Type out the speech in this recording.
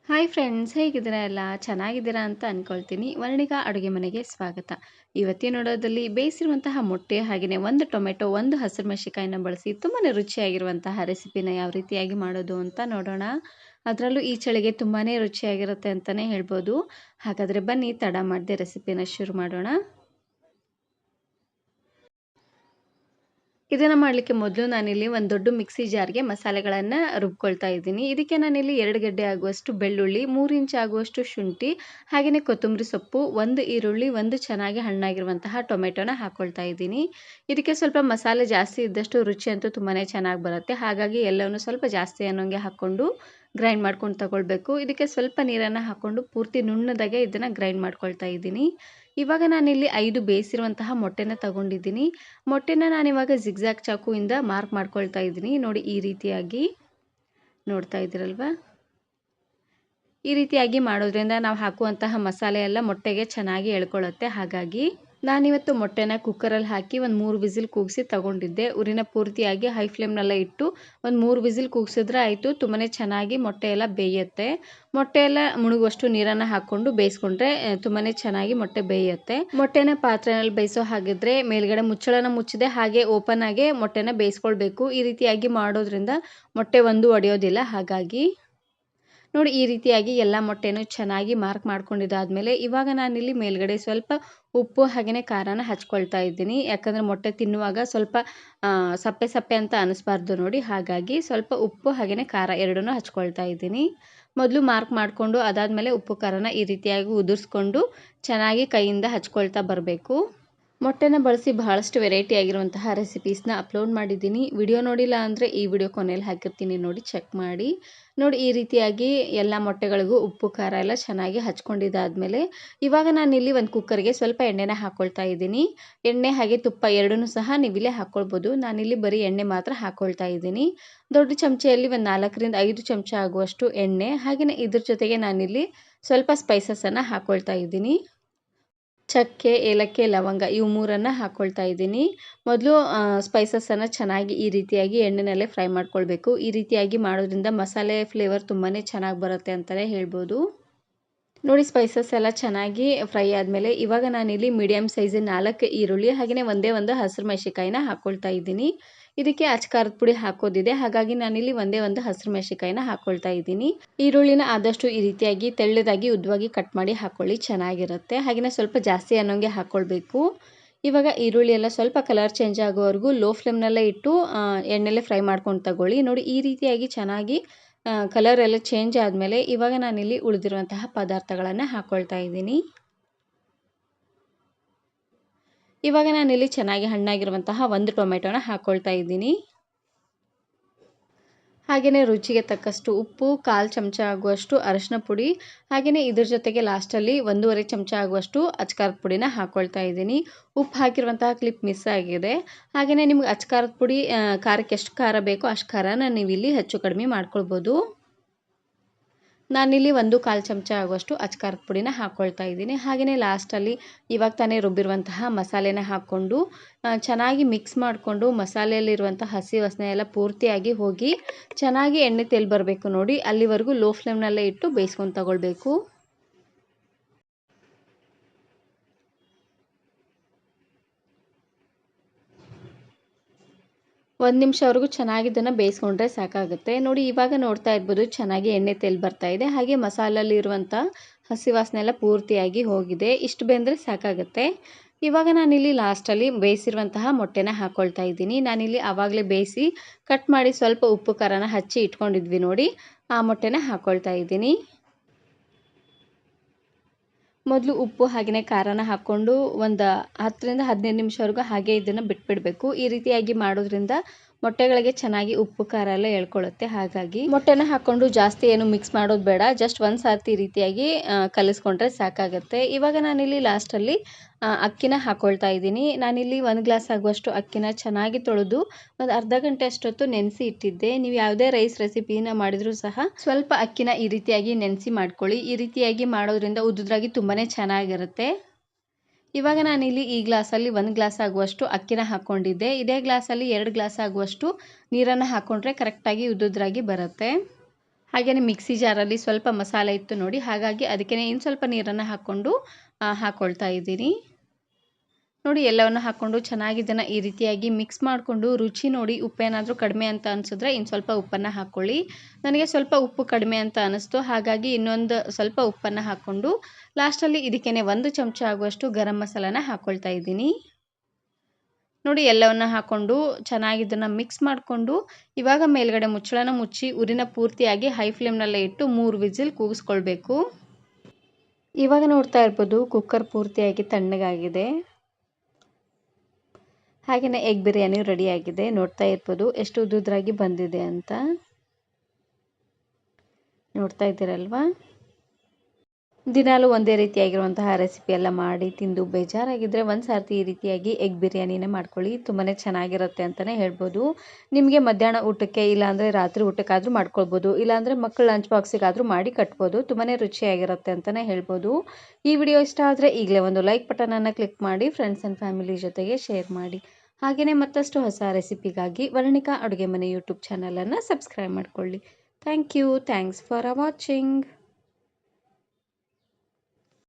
Hi friends, ಹೇಗಿದ್ದೀರಾ? ಎಲ್ಲ ಚೆನ್ನಾಗಿದ್ದೀರಾ ಅಂತ ಅಂದ್ಕೊಳ್ತೀನಿ. ವರ್ಣಿಕಾ ಅಡುಗೆ ಮನೆಗೆ ಸ್ವಾಗತ. ಇವತ್ತಿನ ನೋಡೋದಲ್ಲಿ ಬೇಯಿಸಿರುವಂತಹ ಮೊಟ್ಟೆ ಹಾಗೆಯೇ ಒಂದು ಟೊಮೆಟೊ, ಒಂದು ಹಸಿರು ಮೆಣಸಿನಕಾಯಿನ ಬಳಸಿ ತುಂಬಾ ರುಚಿಯಾಗಿರುವಂತಹ ರೆಸಿಪಿನ ಯಾವ ರೀತಿಯಾಗಿ ಮಾಡೋದು ಅಂತ ನೋಡೋಣ. ಅದರಲ್ಲೂ ಈ ಚಳಿಗೆ ತುಂಬಾ ರುಚಿಯಾಗಿರುತ್ತೆ ಅಂತಲೇ ಹೇಳ್ಬೋದು. ಹಾಗಾದರೆ ಬನ್ನಿ ತಡ ಮಾಡದೆ ರೆಸಿಪಿನ ಶುರು ಮಾಡೋಣ. ಇದನ್ನು ಮಾಡಲಿಕ್ಕೆ ಮೊದಲು ನಾನಿಲ್ಲಿ ಒಂದು ದೊಡ್ಡ ಮಿಕ್ಸಿ ಜಾರ್ಗೆ ಮಸಾಲೆಗಳನ್ನು ರುಬ್ಕೊಳ್ತಾ ಇದ್ದೀನಿ. ಇದಕ್ಕೆ ನಾನಿಲ್ಲಿ 2 ಗೆಡ್ಡೆ ಆಗುವಷ್ಟು ಬೆಳ್ಳುಳ್ಳಿ, 3 ಇಂಚ್ ಆಗುವಷ್ಟು ಶುಂಠಿ, ಹಾಗೆಯೇ ಕೊತ್ತಂಬರಿ ಸೊಪ್ಪು, 1 ಈರುಳ್ಳಿ, 1 ಚೆನ್ನಾಗಿ ಹಣ್ಣಾಗಿರುವಂತಹ ಟೊಮೆಟೊನ ಹಾಕ್ಕೊಳ್ತಾ ಇದ್ದೀನಿ. ಇದಕ್ಕೆ ಸ್ವಲ್ಪ ಮಸಾಲೆ ಜಾಸ್ತಿ ಇದ್ದಷ್ಟು ರುಚಿ ಅಂತೂ ತುಂಬಾ ಚೆನ್ನಾಗಿ ಬರುತ್ತೆ. ಹಾಗಾಗಿ ಎಲ್ಲವನ್ನೂ ಸ್ವಲ್ಪ ಜಾಸ್ತಿ ಅನ್ನೋಂಗೆ ಹಾಕ್ಕೊಂಡು ಗ್ರೈಂಡ್ ಮಾಡ್ಕೊಂಡು ತಗೊಳ್ಬೇಕು. ಇದಕ್ಕೆ ಸ್ವಲ್ಪ ನೀರನ್ನು ಹಾಕ್ಕೊಂಡು ಪೂರ್ತಿ ನುಣ್ಣದಾಗೆ ಇದನ್ನು ಗ್ರೈಂಡ್ ಮಾಡ್ಕೊಳ್ತಾ ಇದ್ದೀನಿ. ಇವಾಗ ನಾನಿಲ್ಲಿ 5 ಬೇಯಿಸಿರುವಂತಹ ಮೊಟ್ಟೆನ ತಗೊಂಡಿದ್ದೀನಿ. ಮೊಟ್ಟೆನ ನಾನಿವಾಗ ಜಿಗ್‌ಜಾಗ್ ಚಾಕುವಿಂದ ಮಾರ್ಕ್ ಮಾಡ್ಕೊಳ್ತಾ ಇದ್ದೀನಿ. ನೋಡಿ, ಈ ರೀತಿಯಾಗಿ ನೋಡ್ತಾ ಇದ್ದೀರಲ್ವಾ? ಈ ರೀತಿಯಾಗಿ ಮಾಡೋದ್ರಿಂದ ನಾವು ಹಾಕುವಂತಹ ಮಸಾಲೆ ಎಲ್ಲ ಮೊಟ್ಟೆಗೆ ಚೆನ್ನಾಗಿ ಎಳ್ಕೊಳ್ಳುತ್ತೆ. ಹಾಗಾಗಿ ನಾನಿವತ್ತು ಮೊಟ್ಟೆನ ಕುಕ್ಕರಲ್ಲಿ ಹಾಕಿ ಒಂದು 3 ವಿಸಿಲ್ ಕೂಗಿಸಿ ತಗೊಂಡಿದ್ದೆ. ಉರಿನ ಪೂರ್ತಿಯಾಗಿ ಹೈ ಫ್ಲೇಮ್ನಲ್ಲೇ ಇಟ್ಟು ಒಂದು 3 ವಿಸಿಲ್ ಕೂಗಿಸಿದ್ರೆ ಆಯಿತು. ತುಂಬಾ ಚೆನ್ನಾಗಿ ಮೊಟ್ಟೆ ಎಲ್ಲ ಬೇಯುತ್ತೆ. ಮೊಟ್ಟೆ ಎಲ್ಲ ಮುಳುಗುವಷ್ಟು ನೀರನ್ನು ಹಾಕ್ಕೊಂಡು ಬೇಯಿಸ್ಕೊಂಡ್ರೆ ತುಂಬಾ ಚೆನ್ನಾಗಿ ಮೊಟ್ಟೆ ಬೇಯುತ್ತೆ. ಮೊಟ್ಟೆನ ಪಾತ್ರೆಯಲ್ಲಿ ಬೇಯಿಸೋ ಹಾಗಿದ್ರೆ ಮೇಲ್ಗಡೆ ಮುಚ್ಚಳನ ಮುಚ್ಚದೆ ಹಾಗೆ ಓಪನ್ ಆಗಿ ಮೊಟ್ಟೆನ ಬೇಯಿಸ್ಕೊಳ್ಬೇಕು. ಈ ರೀತಿಯಾಗಿ ಮಾಡೋದ್ರಿಂದ ಮೊಟ್ಟೆ ಒಂದು ಒಡೆಯೋದಿಲ್ಲ. ಹಾಗಾಗಿ ನೋಡಿ, ಈ ರೀತಿಯಾಗಿ ಎಲ್ಲ ಮೊಟ್ಟೆನೂ ಚೆನ್ನಾಗಿ ಮಾರ್ಕ್ ಮಾಡ್ಕೊಂಡಿದ್ದಾದಮೇಲೆ ಇವಾಗ ನಾನಿಲ್ಲಿ ಮೇಲ್ಗಡೆ ಸ್ವಲ್ಪ ಉಪ್ಪು ಹಾಗೆಯೇ ಖಾರನ ಹಚ್ಕೊಳ್ತಾ ಇದ್ದೀನಿ. ಯಾಕಂದರೆ ಮೊಟ್ಟೆ ತಿನ್ನುವಾಗ ಸ್ವಲ್ಪ ಸಪ್ಪೆ ಸಪ್ಪೆ ಅಂತ ಅನ್ನಿಸ್ಬಾರ್ದು ನೋಡಿ. ಹಾಗಾಗಿ ಸ್ವಲ್ಪ ಉಪ್ಪು ಹಾಗೆಯೇ ಖಾರ ಎರಡನ್ನೂ ಹಚ್ಕೊಳ್ತಾ ಇದ್ದೀನಿ. ಮೊದಲು ಮಾರ್ಕ್ ಮಾಡಿಕೊಂಡು ಅದಾದಮೇಲೆ ಉಪ್ಪು ಖಾರನ ಈ ರೀತಿಯಾಗಿ ಉದುರಿಸ್ಕೊಂಡು ಚೆನ್ನಾಗಿ ಕೈಯಿಂದ ಹಚ್ಕೊಳ್ತಾ ಬರಬೇಕು. ಮೊಟ್ಟೆನ ಬಳಸಿ ಬಹಳಷ್ಟು ವೆರೈಟಿ ಆಗಿರುವಂತಹ ರೆಸಿಪೀಸ್ನ ಅಪ್ಲೋಡ್ ಮಾಡಿದ್ದೀನಿ. ವಿಡಿಯೋ ನೋಡಿಲ್ಲ ಅಂದರೆ ಈ ವಿಡಿಯೋ ಕೊನೆಯಲ್ಲಿ ಹಾಕಿರ್ತೀನಿ, ನೋಡಿ ಚೆಕ್ ಮಾಡಿ. ನೋಡಿ, ಈ ರೀತಿಯಾಗಿ ಎಲ್ಲ ಮೊಟ್ಟೆಗಳಿಗೂ ಉಪ್ಪು ಖಾರ ಎಲ್ಲ ಚೆನ್ನಾಗಿ ಹಚ್ಕೊಂಡಿದ್ದಾದಮೇಲೆ ಇವಾಗ ನಾನಿಲ್ಲಿ ಒಂದು ಕುಕ್ಕರ್ಗೆ ಸ್ವಲ್ಪ ಎಣ್ಣೆನ ಹಾಕ್ಕೊಳ್ತಾ ಇದ್ದೀನಿ. ಎಣ್ಣೆ ಹಾಗೆ ತುಪ್ಪ ಎರಡನ್ನೂ ಸಹ ನೀವಿಲ್ಲೇ ಹಾಕ್ಕೊಳ್ಬೋದು. ನಾನಿಲ್ಲಿ ಬರೀ ಎಣ್ಣೆ ಮಾತ್ರ ಹಾಕ್ಕೊಳ್ತಾ ಇದ್ದೀನಿ. ದೊಡ್ಡ ಚಮಚೆಯಲ್ಲಿ ಒಂದು 4 ರಿಂದ 5 ಚಮಚ ಆಗುವಷ್ಟು ಎಣ್ಣೆ, ಹಾಗೆಯೇ ಇದ್ರ ಜೊತೆಗೆ ನಾನಿಲ್ಲಿ ಸ್ವಲ್ಪ ಸ್ಪೈಸಸನ್ನು ಹಾಕ್ಕೊಳ್ತಾ ಇದ್ದೀನಿ. ಚಕ್ಕೆ, ಏಲಕ್ಕಿ, ಲವಂಗ ಇವು 3 ಹಾಕ್ಕೊಳ್ತಾ ಇದ್ದೀನಿ. ಮೊದಲು ಸ್ಪೈಸಸನ್ನು ಚೆನ್ನಾಗಿ ಈ ರೀತಿಯಾಗಿ ಎಣ್ಣೆನಲ್ಲೇ ಫ್ರೈ ಮಾಡ್ಕೊಳ್ಬೇಕು. ಈ ರೀತಿಯಾಗಿ ಮಾಡೋದ್ರಿಂದ ಮಸಾಲೆ ಫ್ಲೇವರ್ ತುಂಬಾ ಚೆನ್ನಾಗಿ ಬರುತ್ತೆ ಅಂತಲೇ ಹೇಳ್ಬೋದು. ನೋಡಿ, ಸ್ಪೈಸಸ್ ಎಲ್ಲ ಚೆನ್ನಾಗಿ ಫ್ರೈ ಆದಮೇಲೆ ಇವಾಗ ನಾನಿಲ್ಲಿ ಮೀಡಿಯಮ್ ಸೈಜಿನ 4 ಈರುಳ್ಳಿ ಹಾಗೆಯೇ ಒಂದೇ ಒಂದು ಹಸಿರು ಮೆಣಸಿನಕಾಯಿನ ಹಾಕ್ಕೊಳ್ತಾ ಇದ್ದೀನಿ. ಇದಕ್ಕೆ ಖಾರದ ಪುಡಿ ಹಾಕೋದಿದೆ. ಹಾಗಾಗಿ ನಾನಿಲ್ಲಿ ಒಂದೇ ಒಂದು ಹಸಿರು ಮೆಣಸಿನಕಾಯಿನ ಹಾಕ್ಕೊಳ್ತಾ ಇದ್ದೀನಿ. ಈರುಳ್ಳಿನ ಆದಷ್ಟು ಈ ರೀತಿಯಾಗಿ ತೆಳ್ಳದಾಗಿ ಉದ್ದವಾಗಿ ಕಟ್ ಮಾಡಿ ಹಾಕ್ಕೊಳ್ಳಿ, ಚೆನ್ನಾಗಿರುತ್ತೆ. ಹಾಗೆಯೇ ಸ್ವಲ್ಪ ಜಾಸ್ತಿ ಅನ್ನೋಂಗೆ ಹಾಕ್ಕೊಳ್ಬೇಕು. ಇವಾಗ ಈರುಳ್ಳಿ ಎಲ್ಲ ಸ್ವಲ್ಪ ಕಲರ್ ಚೇಂಜ್ ಆಗೋವರೆಗೂ ಲೋ ಫ್ಲೇಮ್ನಲ್ಲೇ ಇಟ್ಟು ಎಣ್ಣೆಲೆ ಫ್ರೈ ಮಾಡ್ಕೊಂಡು ತಗೊಳ್ಳಿ. ನೋಡಿ, ಈ ರೀತಿಯಾಗಿ ಚೆನ್ನಾಗಿ ಕಲರ್ ಎಲ್ಲ ಚೇಂಜ್ ಆದಮೇಲೆ ಇವಾಗ ನಾನಿಲ್ಲಿ ಉಳಿದಿರುವಂತಹ ಪದಾರ್ಥಗಳನ್ನು ಹಾಕ್ಕೊಳ್ತಾ ಇದ್ದೀನಿ. ಇವಾಗ ನಾನಿಲ್ಲಿ ಚೆನ್ನಾಗಿ ಹಣ್ಣಾಗಿರುವಂತಹ ಒಂದು ಟೊಮೆಟೊನ ಹಾಕ್ಕೊಳ್ತಾ ಇದ್ದೀನಿ. ಹಾಗೆಯೇ ರುಚಿಗೆ ತಕ್ಕಷ್ಟು ಉಪ್ಪು, 1/4 ಚಮಚ ಆಗುವಷ್ಟು ಅರಿಶಿನ ಪುಡಿ, ಹಾಗೆಯೇ ಇದ್ರ ಜೊತೆಗೆ ಲಾಸ್ಟಲ್ಲಿ 1.5 ಚಮಚ ಆಗುವಷ್ಟು ಅಚ್ಕಾರದ ಪುಡಿನ ಹಾಕ್ಕೊಳ್ತಾ ಇದ್ದೀನಿ. ಉಪ್ಪು ಹಾಕಿರುವಂತಹ ಕ್ಲಿಪ್ ಮಿಸ್ ಆಗಿದೆ. ಹಾಗೆಯೇ ನಿಮ್ಗೆ ಅಚ್ಕಾರದ ಪುಡಿ ಖಾರಕ್ಕೆ ಎಷ್ಟು ಖಾರ ಬೇಕೋ ಅಷ್ಟು ಖಾರನ ನೀವಿಲ್ಲಿ ಹೆಚ್ಚು ಕಡಿಮೆ ಮಾಡ್ಕೊಳ್ಬೋದು. ನಾನಿಲ್ಲಿ 1/4 ಚಮಚ ಆಗುವಷ್ಟು ಅಚ್ಕಾರದ ಪುಡಿನ ಹಾಕ್ಕೊಳ್ತಾ ಇದ್ದೀನಿ. ಹಾಗೆಯೇ ಲಾಸ್ಟಲ್ಲಿ ಇವಾಗ ತಾನೇ ರುಬ್ಬಿರುವಂತಹ ಮಸಾಲೆನ ಹಾಕ್ಕೊಂಡು ಚೆನ್ನಾಗಿ ಮಿಕ್ಸ್ ಮಾಡಿಕೊಂಡು ಮಸಾಲೆಯಲ್ಲಿರುವಂಥ ಹಸಿ ವಾಸನೆ ಎಲ್ಲ ಪೂರ್ತಿಯಾಗಿ ಹೋಗಿ ಚೆನ್ನಾಗಿ ಎಣ್ಣೆ ತೇಲಿ ಬರಬೇಕು. ನೋಡಿ, ಅಲ್ಲಿವರೆಗೂ ಲೋ ಫ್ಲೇಮ್ನಲ್ಲೇ ಇಟ್ಟು ಬೇಯಿಸ್ಕೊಂಡು ತಗೊಳ್ಬೇಕು. ಒಂದು ನಿಮಿಷವರೆಗೂ ಚೆನ್ನಾಗಿ ಇದನ್ನು ಬೇಯಿಸ್ಕೊಂಡ್ರೆ ಸಾಕಾಗುತ್ತೆ. ನೋಡಿ, ಇವಾಗ ನೋಡ್ತಾ ಇರ್ಬೋದು ಚೆನ್ನಾಗಿ ಎಣ್ಣೆ ತೇಲಿ ಬರ್ತಾ ಇದೆ. ಹಾಗೆ ಮಸಾಲಲ್ಲಿರುವಂಥ ಹಸಿ ವಾಸನೆ ಎಲ್ಲ ಪೂರ್ತಿಯಾಗಿ ಹೋಗಿದೆ. ಇಷ್ಟು ಬೆಂದರೆ ಸಾಕಾಗುತ್ತೆ. ಇವಾಗ ನಾನಿಲ್ಲಿ ಲಾಸ್ಟಲ್ಲಿ ಬೇಯಿಸಿರುವಂತಹ ಮೊಟ್ಟೆನ ಹಾಕ್ಕೊಳ್ತಾ ಇದ್ದೀನಿ. ನಾನಿಲ್ಲಿ ಆವಾಗಲೇ ಬೇಯಿಸಿ ಕಟ್ ಮಾಡಿ ಸ್ವಲ್ಪ ಉಪ್ಪು ಖಾರನ ಹಚ್ಚಿ ಇಟ್ಕೊಂಡಿದ್ವಿ ನೋಡಿ, ಆ ಮೊಟ್ಟೆನ ಹಾಕ್ಕೊಳ್ತಾ ಇದ್ದೀನಿ. ಮೊದಲು ಉಪ್ಪು ಹಾಗೆಯೇ ಖಾರನ ಹಾಕ್ಕೊಂಡು ಒಂದು 10 ರಿಂದ 15 ನಿಮಿಷವರೆಗೂ ಹಾಗೆ ಇದನ್ನು ಬಿಟ್ಬಿಡಬೇಕು. ಈ ರೀತಿಯಾಗಿ ಮಾಡೋದ್ರಿಂದ ಮೊಟ್ಟೆಗಳಿಗೆ ಚೆನ್ನಾಗಿ ಉಪ್ಪು ಖಾರ ಎಲ್ಲ ಎಳ್ಕೊಳ್ಳುತ್ತೆ. ಹಾಗಾಗಿ ಮೊಟ್ಟೆನ ಹಾಕ್ಕೊಂಡು ಜಾಸ್ತಿ ಏನು ಮಿಕ್ಸ್ ಮಾಡೋದು ಬೇಡ. ಜಸ್ಟ್ ಒಂದು ಸರ್ತಿ ಈ ರೀತಿಯಾಗಿ ಕಲಿಸ್ಕೊಂಡ್ರೆ ಸಾಕಾಗುತ್ತೆ. ಇವಾಗ ನಾನಿಲ್ಲಿ ಲಾಸ್ಟಲ್ಲಿ ಅಕ್ಕಿನ ಹಾಕ್ಕೊಳ್ತಾ ಇದ್ದೀನಿ. ನಾನಿಲ್ಲಿ 1 ಗ್ಲಾಸ್ ಆಗುವಷ್ಟು ಅಕ್ಕಿನ ಚೆನ್ನಾಗಿ ತೊಳೆದು ಒಂದು ಅರ್ಧ ಗಂಟೆ ಅಷ್ಟೊತ್ತು ನೆನೆಸಿ ಇಟ್ಟಿದ್ದೆ. ನೀವು ಯಾವುದೇ ರೈಸ್ ರೆಸಿಪಿನ ಮಾಡಿದರೂ ಸಹ ಸ್ವಲ್ಪ ಅಕ್ಕಿನ ಈ ರೀತಿಯಾಗಿ ನೆನೆಸಿ ಮಾಡ್ಕೊಳ್ಳಿ. ಈ ರೀತಿಯಾಗಿ ಮಾಡೋದ್ರಿಂದ ಉದ್ದುದ್ರಾಗಿ ತುಂಬಾ ಚೆನ್ನಾಗಿರುತ್ತೆ. ಇವಾಗ ನಾನಿಲ್ಲಿ ಈ ಗ್ಲಾಸಲ್ಲಿ 1 ಗ್ಲಾಸ್ ಆಗುವಷ್ಟು ಅಕ್ಕಿನ ಹಾಕ್ಕೊಂಡಿದ್ದೆ. ಇದೇ ಗ್ಲಾಸಲ್ಲಿ 2 ಗ್ಲಾಸ್ ಆಗುವಷ್ಟು ನೀರನ್ನು ಹಾಕ್ಕೊಂಡ್ರೆ ಕರೆಕ್ಟಾಗಿ ಉದ್ದುದ್ರಾಗಿ ಬರುತ್ತೆ. ಹಾಗೆಯೇ ಮಿಕ್ಸಿ ಜಾರಲ್ಲಿ ಸ್ವಲ್ಪ ಮಸಾಲೆ ಇತ್ತು ನೋಡಿ, ಹಾಗಾಗಿ ಅದಕ್ಕೆ ಇನ್ನು ಸ್ವಲ್ಪ ನೀರನ್ನು ಹಾಕ್ಕೊಂಡು ಹಾಕ್ಕೊಳ್ತಾ ಇದ್ದೀನಿ. ನೋಡಿ ಎಲ್ಲವನ್ನು ಹಾಕ್ಕೊಂಡು ಚೆನ್ನಾಗಿ ಇದನ್ನು ಈ ರೀತಿಯಾಗಿ ಮಿಕ್ಸ್ ಮಾಡಿಕೊಂಡು ರುಚಿ ನೋಡಿ ಉಪ್ಪೇನಾದರೂ ಕಡಿಮೆ ಅಂತ ಅನಿಸಿದ್ರೆ ಇನ್ನು ಸ್ವಲ್ಪ ಉಪ್ಪನ್ನು ಹಾಕ್ಕೊಳ್ಳಿ. ನನಗೆ ಸ್ವಲ್ಪ ಉಪ್ಪು ಕಡಿಮೆ ಅಂತ ಅನ್ನಿಸ್ತು, ಹಾಗಾಗಿ ಇನ್ನೊಂದು ಸ್ವಲ್ಪ ಉಪ್ಪನ್ನು ಹಾಕ್ಕೊಂಡು ಲಾಸ್ಟಲ್ಲಿ ಇದಕ್ಕೆ 1 ಚಮಚ ಆಗುವಷ್ಟು ಗರಂ ಮಸಾಲಾನ ಹಾಕ್ಕೊಳ್ತಾ ಇದ್ದೀನಿ. ನೋಡಿ ಎಲ್ಲವನ್ನು ಹಾಕ್ಕೊಂಡು ಚೆನ್ನಾಗಿ ಇದನ್ನು ಮಿಕ್ಸ್ ಮಾಡಿಕೊಂಡು ಇವಾಗ ಮೇಲ್ಗಡೆ ಮುಚ್ಚಳನ ಮುಚ್ಚಿ ಉರಿನ ಪೂರ್ತಿಯಾಗಿ ಹೈ ಫ್ಲೇಮ್ನಲ್ಲೇ ಇಟ್ಟು 3 ವಿಸಿಲ್ ಕೂಗಿಸ್ಕೊಳ್ಬೇಕು. ಇವಾಗ ನೋಡ್ತಾ ಇರ್ಬೋದು ಕುಕ್ಕರ್ ಪೂರ್ತಿಯಾಗಿ ತಣ್ಣಗಾಗಿದೆ. ಹಾಗೆಯೇ ಎಗ್ ಬಿರಿಯಾನಿ ರೆಡಿಯಾಗಿದೆ. ನೋಡ್ತಾ ಇರ್ಬೋದು ಎಷ್ಟು ಉದ್ದುದ್ರಾಗಿ ಬಂದಿದೆ ಅಂತ. ನೋಡ್ತಾ ಇದ್ದೀರಲ್ವಾ? ದಿನಾಲೂ ಒಂದೇ ರೀತಿಯಾಗಿರುವಂತಹ ರೆಸಿಪಿ ಎಲ್ಲ ಮಾಡಿ ತಿಂದು ಬೇಜಾರಾಗಿದ್ದರೆ ಒಂದು ಸಾರ್ತಿ ಈ ರೀತಿಯಾಗಿ ಎಗ್ ಬಿರಿಯಾನಿನ ಮಾಡ್ಕೊಳ್ಳಿ. ತುಂಬಾ ಚೆನ್ನಾಗಿರುತ್ತೆ ಅಂತಲೇ ಹೇಳ್ಬೋದು. ನಿಮಗೆ ಮಧ್ಯಾಹ್ನ ಊಟಕ್ಕೆ ಇಲ್ಲಾಂದರೆ ರಾತ್ರಿ ಊಟಕ್ಕಾದರೂ ಮಾಡ್ಕೊಳ್ಬೋದು, ಇಲ್ಲಾಂದರೆ ಮಕ್ಕಳ ಲಂಚ್ ಬಾಕ್ಸಿಗಾದರೂ ಮಾಡಿ ಕಟ್ಬೋದು. ತುಂಬಾ ರುಚಿಯಾಗಿರುತ್ತೆ ಅಂತಲೇ ಹೇಳ್ಬೋದು. ಈ ವಿಡಿಯೋ ಇಷ್ಟ ಆದರೆ ಈಗಲೇ ಒಂದು ಲೈಕ್ ಬಟನನ್ನು ಕ್ಲಿಕ್ ಮಾಡಿ ಫ್ರೆಂಡ್ಸ್ ಆ್ಯಂಡ್ ಫ್ಯಾಮಿಲಿ ಜೊತೆಗೆ ಶೇರ್ ಮಾಡಿ. ಹಾಗೆಯೇ ಮತ್ತಷ್ಟು ಹೊಸ ರೆಸಿಪಿಗಾಗಿ ವರ್ಣಿಕಾ ಅಡುಗೆ ಮನೆ ಯೂಟ್ಯೂಬ್ ಚಾನಲನ್ನು ಸಬ್ಸ್ಕ್ರೈಬ್ ಮಾಡ್ಕೊಳ್ಳಿ. Thank you. Thanks for watching.